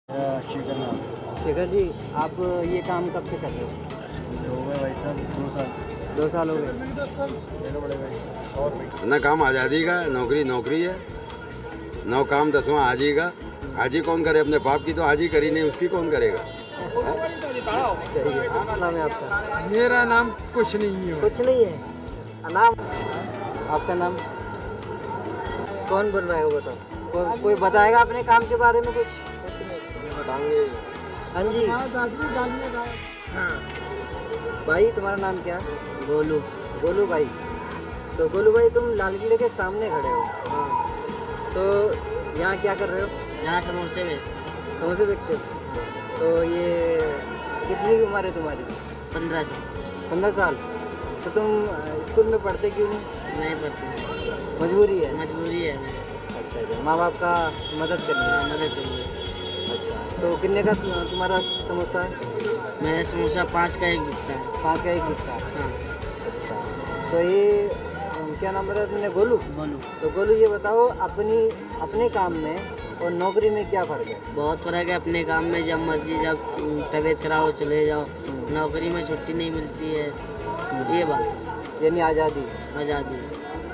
शेखर नाम। शेखर जी, आप ये काम कब से कर रहे हो? हो गए भाई साहब 2 साल। 2 साल हो गए। चलो बड़े भाई और भाई ना काम आज़ादी का है, नौकरी नौकरी है, नौ काम 10वां हाजी का। हाजी कौन करे अपने बाप की, तो हाजी करी नहीं, उसकी कौन करेगा? सही है। क्या नाम है आपका? मेरा नाम कुछ नहीं है। कुछ नहीं है। नाम आपका नाम कौन बोल रहा है वो बताओ। कोई बताएगा अपने काम के बारे में कुछ? बताएंगे। हाँ जी भाई, तुम्हारा नाम क्या? गोलू। गोलू भाई, तो गोलू भाई तुम लाल किले के सामने खड़े हो। हाँ, तो यहाँ क्या कर रहे हो? यहाँ समोसे बेचते। समोसे बेचते हो? तो ये कितनी उम्र है तुम्हारी? 15 साल। 15 साल। तो तुम स्कूल में पढ़ते क्यों नहीं? नहीं पड़ती, मजबूरी है? मजबूरी है। अच्छा, माँ बाप का मदद करनी है। मदद करिए। अच्छा, तो कितने का तुम्हारा समोसा है? मेरा समोसा 5 का 1 बिकता है। 5 का 1 बिकता है। हाँ। अच्छा, तो ये क्या नाम बताया तुमने? गोलू। बोलूँ, तो गोलू ये बताओ, अपने काम में और नौकरी में क्या फ़र्क है? बहुत फर्क है। अपने काम में जब मर्जी, जब तबीयत खराब हो चले जाओ। नौकरी में छुट्टी नहीं मिलती है, ये बात। यानी आज़ादी। आज़ादी।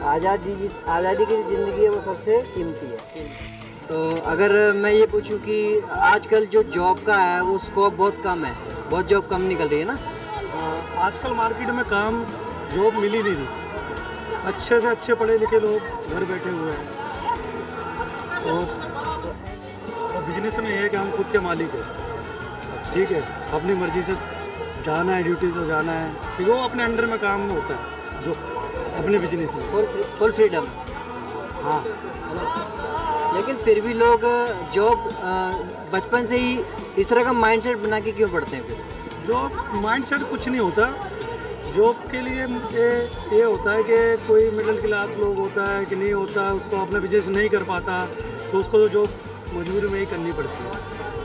आज़ादी की ज़िंदगी है, वो सबसे कीमती है। तो अगर मैं ये पूछूं कि आजकल जो जॉब का है वो स्कोप बहुत कम है, बहुत जॉब कम निकल रही है ना? आजकल मार्केट में काम जॉब मिल ही नहीं रही। अच्छे से अच्छे पढ़े लिखे लोग घर बैठे हुए हैं और बिजनेस में ये है कि हम खुद के मालिक हैं। ठीक है, अपनी मर्जी से जाना है, ड्यूटी से जाना है, ठीक है, वो अपने अंडर में काम होता है जो अपने बिजनेस में। Full freedom. हाँ, लेकिन फिर भी लोग जॉब बचपन से ही इस तरह का माइंडसेट बना के क्यों पढ़ते हैं फिर? जॉब माइंडसेट कुछ नहीं होता। जॉब के लिए ये होता है कि कोई मिडिल क्लास लोग होता है कि नहीं होता, उसको अपना बिजनेस नहीं कर पाता, तो उसको तो जॉब मजबूरी में ही करनी पड़ती है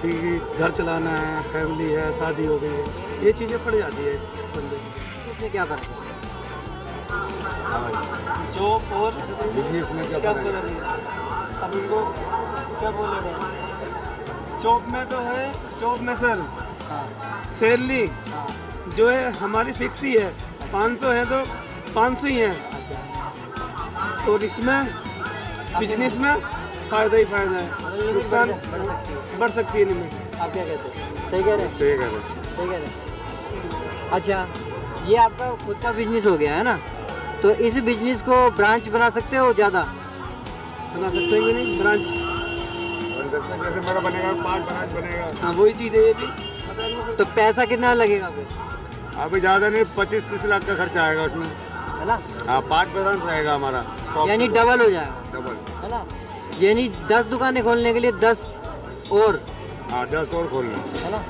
कि घर चलाना है, फैमिली है, शादी हो गई है, ये चीज़ें पड़ जाती है बंदे की। इसमें क्या फ़र्क है? जॉब और बिजनेस में क्या फर्क है? अब इनको क्या बोलेगा? जॉब में तो है, जॉब में सर सैलरी जो है हमारी फिक्स ही है, 500 है तो 500 ही है। और इसमें बिजनेस में फ़ायदा ही फ़ायदा है, नुकसान बढ़ सकती है लिमिट। आप क्या कहते हैं? सही कह रहे हैं? सही करे। सही कह रहे हैं। अच्छा, ये आपका खुद का बिजनेस हो गया है ना, तो इस बिजनेस को ब्रांच बना सकते हो ज़्यादा? बना सकते हैं कि नहीं ब्रांच? जैसे मेरा बनेगा 5 ब्रांच बनेगा। हाँ, वही चीज़ है ये भी। तो पैसा कितना लगेगा फिर? अभी ज़्यादा नहीं, 25-30 लाख का खर्चा आएगा उसमें। है ना? हाँ, 5 ब्रांच रहेगा हमारा। यानी डबल हो जाएगा, डबल। है ना? यानी 10 दुकानें खोलने के लिए 10 और, हाँ, 10 और खोलना। है ना?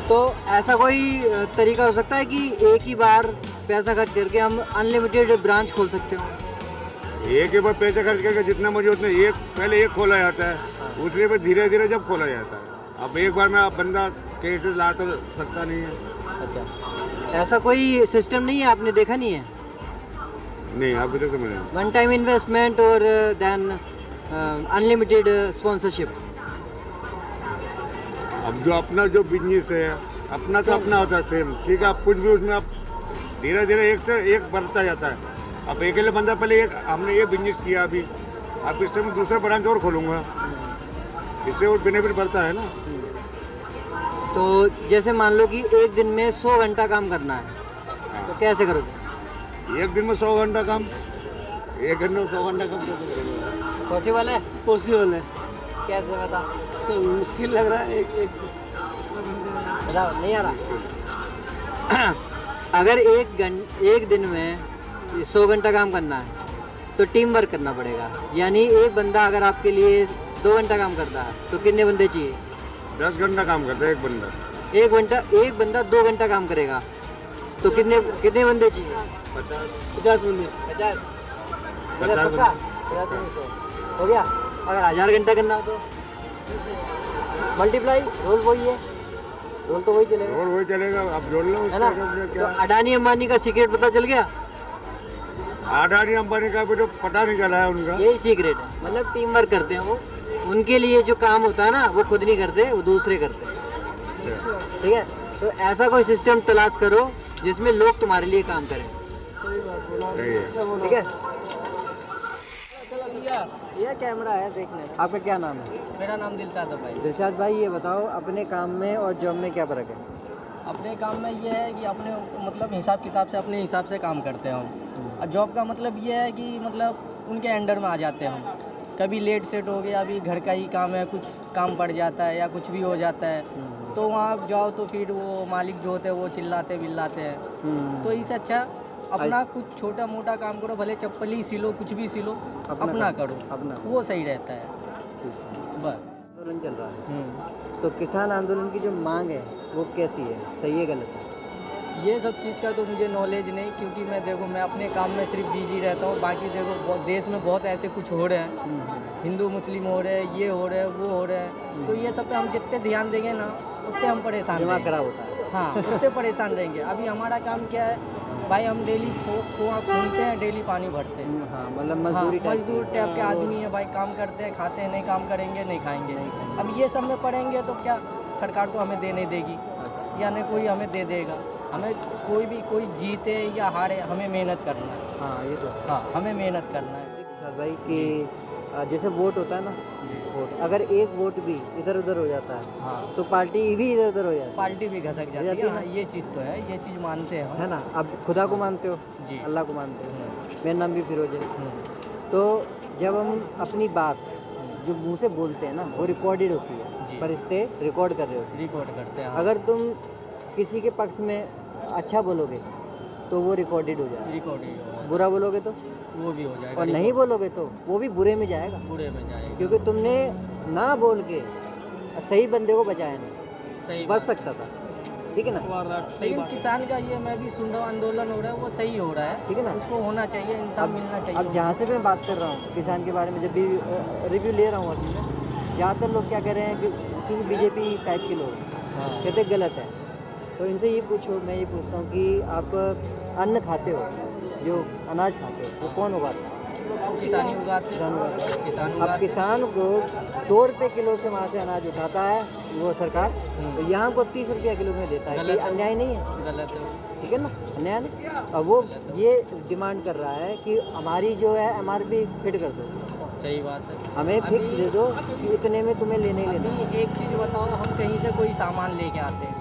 तो ऐसा कोई तरीका हो सकता है कि एक ही बार पैसा खर्च करके हम अनलिमिटेड ब्रांच खोल सकते हो? एक ही बार पैसे खर्च करके जितना मुझे उतना पहले एक खोला जाता है, उसके बाद धीरे धीरे जब खोला जाता है। अब एक बार में आप बंदा कैसे ला तो सकता नहीं है। अच्छा, ऐसा कोई सिस्टम नहीं है, आपने देखा नहीं है? नहीं, अभी तक तो मैंने। वन टाइम इन्वेस्टमेंट और देन अनलिमिटेड स्पॉन्सरशिप। अब जो अपना जो बिजनेस है अपना तो अपना होता है सेम, ठीक है। आप कुछ भी उसमें आप धीरे धीरे एक से एक बढ़ता जाता है। अब अकेले बंदा पहले एक हमने ये बिजनेस किया, अभी अब इससे मैं दूसरा ब्रांच और खोलूँगा, इससे और बेनिफिट बढ़ता है ना। तो जैसे मान लो कि एक दिन में 100 घंटा काम करना है, तो कैसे करोगे? एक दिन में 100 घंटा काम, एक घंटे में 100 घंटा काम कैसे करेंगे? पॉसिबल है? पॉसिबल है। कैसे बता? मुश्किल लग रहा है। एक बताओ, नहीं आ रहा? अगर एक दिन में 100 घंटा काम करना है तो टीम वर्क करना पड़ेगा। यानी एक बंदा अगर आपके लिए 2 घंटा काम करता है तो कितने बंदे चाहिए? 10 घंटा काम करता है एक बंदा। एक बंदा 2 घंटा काम करेगा तो कितने बंदे चाहिए? 50 बंदे। 50। 50 पक्का? 50 नहीं, 100 हो गया। अगर 1000 घंटा करना हो तो मल्टीप्लाई, रोल वही है, रोल तो वही चलेगा, और वही चलेगा। आप जोड़ लो है ना? उसका तो क्या। अडानी अंबानी का सीक्रेट पता चल गया? अडानी अंबानी का भी तो पता नहीं चला है उनका। यही सीक्रेट है, मतलब टीम वर्क करते हैं वो उनके लिए जो काम होता है ना वो खुद नहीं करते, वो दूसरे करते हैं। ठीक है, तो ऐसा कोई सिस्टम तलाश करो जिसमें लोग तुम्हारे लिए काम करें। सही है। ठीक है, ये कैमरा है देखने। आपका क्या नाम है? मेरा नाम दिलशाद है भाई। दिलशाद भाई, ये बताओ अपने काम में और जॉब में क्या फ़र्क है? अपने काम में ये है कि अपने मतलब हिसाब किताब से अपने हिसाब से काम करते हैं हम, और जॉब का मतलब ये है कि मतलब उनके अंडर में आ जाते हैं हम। कभी लेट सेट हो गया, अभी घर का ही काम है, कुछ काम पड़ जाता है या कुछ भी हो जाता है, तो वहाँ जाओ तो फिर वो मालिक जो होते हैं वो चिल्लाते बिल्लाते हैं। तो इससे अच्छा अपना कुछ छोटा मोटा काम करो, भले चप्पल ही सिलो, कुछ भी सिलो, अपना करो, अपना वो सही रहता है बस। आंदोलन चल रहा है, तो किसान आंदोलन की जो मांग है वो कैसी है, सही है गलत है? ये सब चीज़ का तो मुझे नॉलेज नहीं, क्योंकि मैं देखो मैं अपने काम में सिर्फ बिजी रहता हूँ। बाकी देखो देश में बहुत ऐसे कुछ हो रहे हैं, हिंदू मुस्लिम हो रहे हैं, ये हो रहे हैं, वो हो रहे हैं, तो ये सब पे हम जितने ध्यान देंगे ना उतने हम परेशान दिमाग रहेंगे। खराब होता है। हाँ, उतने परेशान रहेंगे। अभी हमारा काम क्या है भाई, हम डेली कुआं खोलते हैं, डेली पानी भरते हैं। हाँ, मतलब हाँ, मजदूरी टाइप मजदूर की। टाइप के आदमी है भाई, काम करते हैं, खाते हैं, नहीं काम करेंगे नहीं खाएंगे। अब ये सब में पड़ेंगे तो क्या सरकार तो हमें दे नहीं देगी, या नहीं कोई हमें दे देगा। हमें कोई जीते या हारे, हमें मेहनत करना है। हाँ, ये तो है। हाँ, हमें मेहनत करना है। अच्छा भाई कि जैसे वोट होता है ना, वोट अगर एक वोट भी इधर उधर हो जाता है हाँ, तो पार्टी भी इधर उधर हो जाती पार्टी भी घसक जाती जाती है। है हाँ, ये चीज़ तो है, ये चीज़ मानते हैं है हम। ना। अब खुदा को मानते हो, जी। अल्लाह को मानते हो, हम्म, मेरा नाम भी फिरोज है। हम्म, तो जब हम अपनी बात जो मुंह से बोलते हैं ना वो रिकॉर्डेड होती है, जी। फरिश्ते रिकॉर्ड कर रहे होते हैं। रिकॉर्ड करते हैं। हाँ, अगर तुम किसी के पक्ष में अच्छा बोलोगे तो वो रिकॉर्डेड हो जाएगा, रिकॉर्ड ही होगा, बुरा बोलोगे तो, वो भी हो जाएगा, और नहीं बोलोगे तो वो भी बुरे में जाएगा, बुरे में जाएगा। क्योंकि तुमने ना बोल के सही बंदे को बचाया नहीं, सही बच बात। सकता था। ठीक है ना, लेकिन किसान का ये मैं भी सुन रहा हूँ आंदोलन हो रहा है, वो सही हो रहा है। ठीक है ना। उसको होना चाहिए, इंसाफ मिलना चाहिए। अब जहाँ से मैं बात कर रहा हूँ किसान के बारे में, जब भी रिव्यू ले रहा हूँ अभी मैं, ज़्यादातर लोग क्या कह रहे हैं कि क्योंकि बीजेपी टाइप के लोग हैं, हाँ, कहते गलत है। तो इनसे ये पूछो, मैं ये पूछता हूँ कि आप अन्न खाते हो, जो अनाज खाते हो वो कौन उगाता है? किसान ही उगाते किसान उगाता है। हैं, किसान अब उगाते हैं। किसान को 2 रुपये किलो से वहाँ से अनाज उठाता है वो सरकार, तो यहाँ को 30 रुपया किलो में देता है। गलत ये है। अन्याय नहीं है? गलत है। ठीक है ना, अन्याय नहीं। अब वो ये डिमांड कर रहा है कि हमारी जो है MRP फिट कर दो, सही बात है। हमें फिक्स अभी- दे दो कि इतने में तुम्हें लेने ही लेना है। अभी एक चीज़ बताओ, हम कहीं से कोई सामान लेके आते हैं,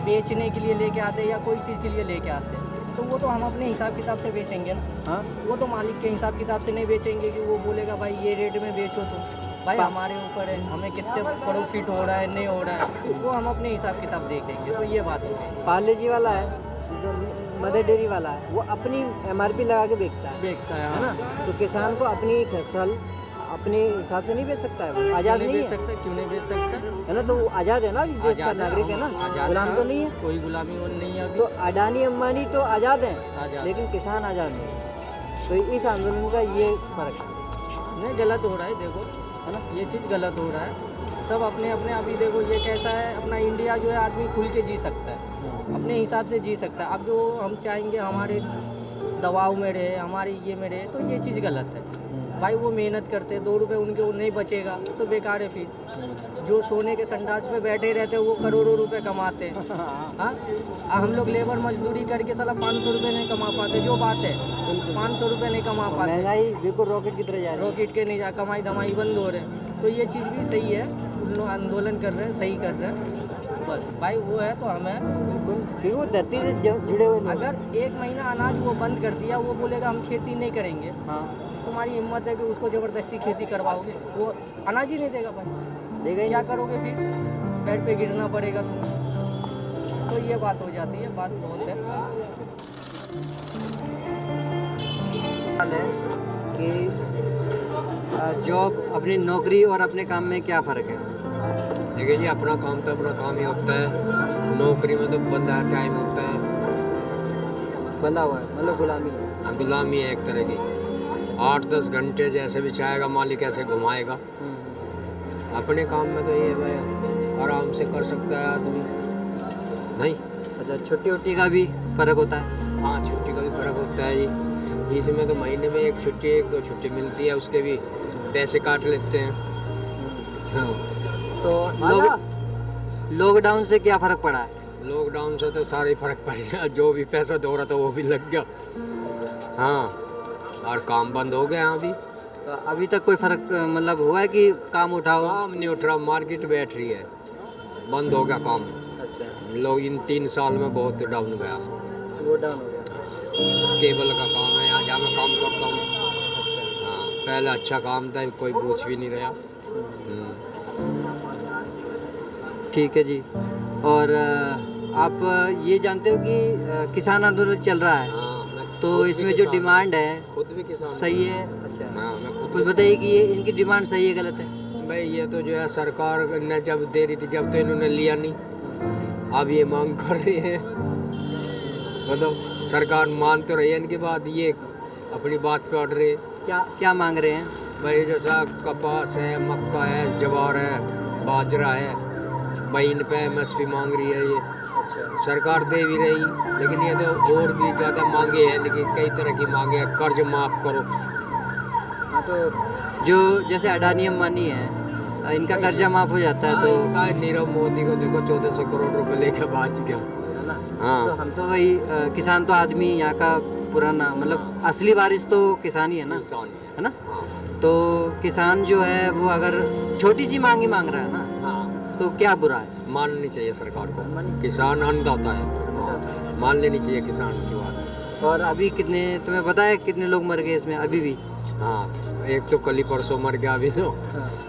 बेचने के लिए लेके आते हैं या कोई चीज़ के लिए लेके आते हैं, तो वो तो हम अपने हिसाब किताब से बेचेंगे ना। हाँ, वो तो मालिक के हिसाब किताब से नहीं बेचेंगे कि वो बोलेगा भाई ये रेट में बेचो तुम। भाई हमारे ऊपर है, हमें कितने प्रॉफिट हो रहा है नहीं हो रहा है, वो हम अपने हिसाब किताब देखेंगे। तो ये बात हो गई। पार्ले जी वाला है, जो मदर डेयरी वाला है, वो अपनी MRP लगा के बेचता है बेचता है, है ना। हाँ। तो किसान को अपनी फसल अपने हिसाब से नहीं बेच सकता है, वो आज़ाद क्यों नहीं बेच है, सकता? क्यों नहीं बेच सकता? है ना। तो वो आज़ाद है ना, देश का आज़ाद है, नागरिक है ना, आज़ाद गुलाम है, तो नहीं है। कोई गुलामी वो नहीं है अभी। तो अडानी अंबानी तो आज़ाद हैं, आज़ाद लेकिन किसान आज़ाद नहीं है। तो इस आंदोलन का ये फर्क है, नहीं, गलत हो रहा है। देखो है ना। ये चीज़ गलत हो रहा है। सब अपने अपने अभी देखो ये कैसा है, अपना इंडिया जो है आदमी खुल के जी सकता है, अपने हिसाब से जी सकता है। अब जो हम चाहेंगे हमारे दबाव में रहे, हमारे ये में रहे, तो ये चीज़ गलत है। भाई वो मेहनत करते हैं, 2 रुपये उनके वो नहीं बचेगा तो बेकार है। फिर जो सोने के संडास पे बैठे रहते हैं वो करोड़ों रुपए कमाते हैं। हाँ, हम लोग लेबर मजदूरी करके साला 500 रुपये नहीं कमा पाते। जो बात है 500 रुपये नहीं कमा पाते। महंगाई बिल्कुल रॉकेट की तरह जा रही है। रॉकेट के नहीं जा, कमाई धमाई बंद हो रहे हैं। तो ये चीज़ भी सही है, उन लोग आंदोलन कर रहे हैं, सही कर रहे हैं। बस भाई वो है तो हमें, बिल्कुल, क्योंकि वो धरती से जुड़े हुए लोग हैं। अगर 1 महीना अनाज वो बंद कर दिया, वो बोलेगा हम खेती नहीं करेंगे, हाँ, तुम्हारी हिम्मत है कि उसको ज़बरदस्ती खेती करवाओगे, वो अनाज ही नहीं देगा भाई। देगा ही क्या नहीं। करोगे फिर? बेड पे गिरना पड़ेगा तुम्हें। तो ये बात हो जाती है, बात बहुत है। सवाल है कि जॉब, अपनी नौकरी और अपने काम में क्या फ़र्क है? देखिए जी, अपना काम तो अपना काम ही होता है। नौकरी में तो बंदा टाइम होता है, बंधा हुआ है, मतलब गुलामी है। गुलामी है एक तरह की। 8-10 घंटे जैसे भी चाहेगा मालिक ऐसे घुमाएगा। अपने काम में तो ये भाई आराम से कर सकता है आदमी। नहीं, अच्छा, छुट्टी उट्टी का भी फ़र्क होता है? हाँ, छुट्टी का भी फ़र्क होता है जी। इसमें तो महीने में 1 छुट्टी 1-2 छुट्टी मिलती है, उसके भी पैसे काट लेते हैं। हाँ। तो लॉकडाउन से क्या फर्क पड़ा है? लॉकडाउन से तो सारा ही फर्क पड़ गया, जो भी पैसा दो रहा था वो भी लग गया। हाँ, और काम बंद हो गया अभी। तो अभी तक कोई फर्क मतलब हुआ है कि काम उठाओ? काम नहीं उठ रहा, मार्केट बैठ रही है, बंद हो गया काम। अच्छा, लोग इन 3 साल में बहुत डाउन गया। वो डाउन हो गया। केबल का काम है, यहाँ जहाँ मैं काम करता हूँ। हाँ, पहले अच्छा काम था, कोई पूछ भी नहीं रहा। ठीक है जी। और आप ये जानते हो कि किसान आंदोलन चल रहा है, हाँ, मैं तो खुद भी इसमें जो किसान- डिमांड है खुद भी किसान सही है? अच्छा, हाँ, मैं खुद कुछ बताइए कि ये इनकी डिमांड सही है गलत है? भाई ये तो जो है सरकार ने जब दे रही थी, जब तो इन्होंने लिया नहीं, अब ये मांग कर रही है। मतलब सरकार मान तो रही है, इनके बाद ये अपनी बात पे अड़ रही है। क्या क्या मांग रहे हैं? भाई जैसा कपास है, मक्का है, ज्वार है, बाजरा है, भाई इन पे MSP मांग रही है। ये सरकार दे भी रही, लेकिन ये तो और भी ज़्यादा मांगे हैं, लेकिन कई तरह की मांगे हैं। कर्ज माफ़ करो। हाँ, तो जो जैसे अडानी अंबानी है, इनका कर्जा माफ हो जाता है तो नीरव मोदी को देखो 1400 करोड़ रुपए लेकर बाज गया। तो हाँ, हम तो वही किसान तो आदमी यहाँ का पुराना मतलब असली वारिस तो किसान ही है ना, किसान है ना? हाँ, तो किसान जो है वो अगर छोटी सी मांग ही मांग रहा है ना, हाँ, तो क्या बुरा है? माननी चाहिए सरकार को। किसान अन्नदाता है, मान लेनी चाहिए किसान की बात। और अभी कितने, तुम्हें पता है कितने लोग मर गए इसमें अभी भी? हाँ, एक तो कल ही परसों मर गया अभी तो।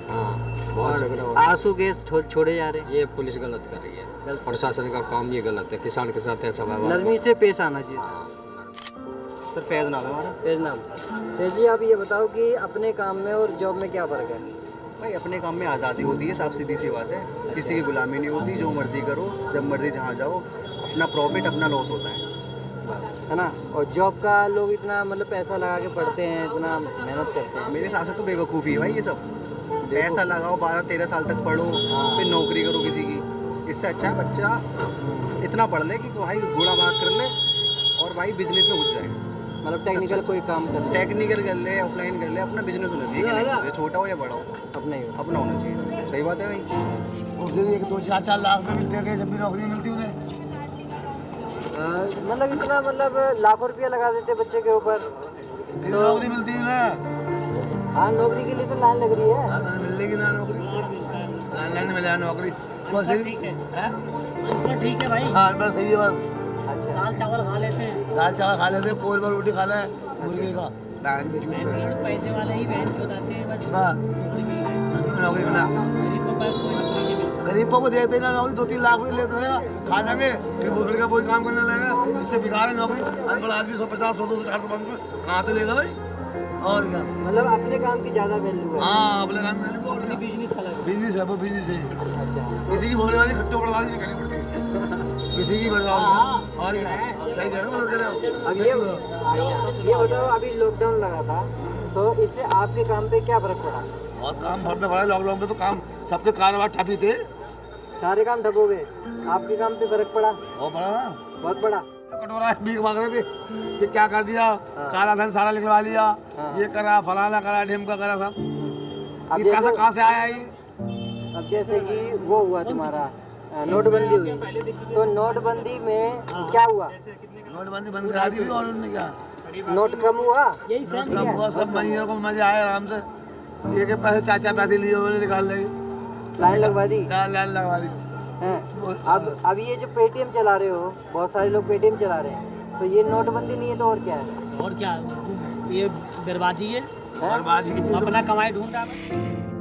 हाँ, बहुत झगड़ा हो और गया। आंसू गैस छोड़े जा रहे हैं। ये पुलिस गलत कर रही है, प्रशासन का काम ये गलत है, किसान के साथ ऐसा व्यवहार। नरमी से पेश आना चाहिए। सर फैज़ नाम है हमारा। तेज नाम। तेज जी, आप ये बताओ कि अपने काम में और जॉब में क्या फ़र्क है? भाई अपने काम में आज़ादी होती है, साफ सीधी सी बात है। किसी की गुलामी नहीं होती, जो मर्जी करो, जब मर्जी जहाँ जाओ, अपना प्रॉफिट अपना लॉस होता है ना? और जॉब का लोग इतना मतलब पैसा लगा के पढ़ते हैं, इतना मेहनत करते हैं। मेरे हिसाब से तो बेवकूफ़ी है भाई ये सब। पैसा लगाओ, 12-13 साल तक पढ़ो, फिर नौकरी करो किसी की। इससे अच्छा है बच्चा इतना पढ़ ले कि भाई घोड़ा भाग कर ले और भाई बिजनेस में घुस जाए। मतलब टेक्निकल कोई काम कर ले, टेक्निकल कर ले, ऑफलाइन कर ले, अपना बिजनेस होना चाहिए कि नहीं, छोटा हो या बड़ा हो, अपने ही। अपना होना चाहिए। सही बात है भाई। उस दिन 2-4 लाख में मिलते हैं, जब भी नौकरी मिलती उन्हें। मतलब इतना मतलब लाखों रुपया लगा देते बच्चे के ऊपर, तो नौकरी मिलती है ना, हाँ नौकरी के लिए तो लाइन लग रही है। मिलेगी ना नौकरी, लाइन में मिले नौकरी बस। ठीक है भाई, हाँ बस सही है बस। अच्छा, दाल चावल खा लेते हैं, दाल चावल खा लेते, कोई बार रोटी खा ले मुर्गे का, बहन की चूत है। पैसे वाले ही बहन चौथाते हैं बस। हाँ, नौकरी मिल जाए, नौकरी मिला, गरीब को कोई नौकरी नहीं मिलती। गरीबों को देते ही ना नौकरी, 2-3 लाख में लेते रहेगा, खा जाएंगे, फिर भूख का कोई काम करने लगेगा। इससे बेकार है नौकरी। अनपढ़ आदमी 150, 100, 200, 400, 500 कहाँ तो लेगा भाई? और क्या? मतलब अपने काम की ज़्यादा वैल्यू है। हाँ, अपने काम में और क्या? बिजनेस अलग बिजनेस है, वो बिजनेस है। अच्छा, किसी की भोले वाली खट्टो पड़वा नहीं करनी पड़ती, किसी की बढ़वा और क्या? सही कह रहे हो, कह रहे हो। अब ये बताओ, अभी लॉकडाउन लगा था तो इससे आपके काम पे क्या फर्क पड़ा? बहुत काम फटने पड़ा। लॉकडाउन में तो काम सबके कारोबार ठप ही थे, सारे काम ठप हो गए, आपके काम पे फर्क पड़ा? बहुत बड़ा ना। बहुत बड़ा। कटोरा भीख मांग रहे थे, ये क्या कर दिया, काला धन सारा निकलवा लिया, ये करा, फलाना करा, ढिमका करा सब। अब ये पैसा देखो- कहाँ से आया ये? अब जैसे कि वो हुआ तुम्हारा नोटबंदी हुई, तो नोटबंदी में क्या हुआ? नोटबंदी बंद करा दी भी, और उन्होंने क्या, नोट कम हुआ? नोट कम हुआ, सब महीनों को मजे आए आराम से। ये के पैसे 4-4 पैसे लिए उन्होंने निकाल ले, लाइन लगवा दी लाइन लगवा दी। हैं? अब ये जो पेटीएम चला रहे हो, बहुत सारे लोग पेटीएम चला रहे हैं, तो ये नोटबंदी नहीं है तो और क्या है? और क्या, ये बर्बादी है, हैं? बर्बादी की अपना कमाई ढूंढ रहा है।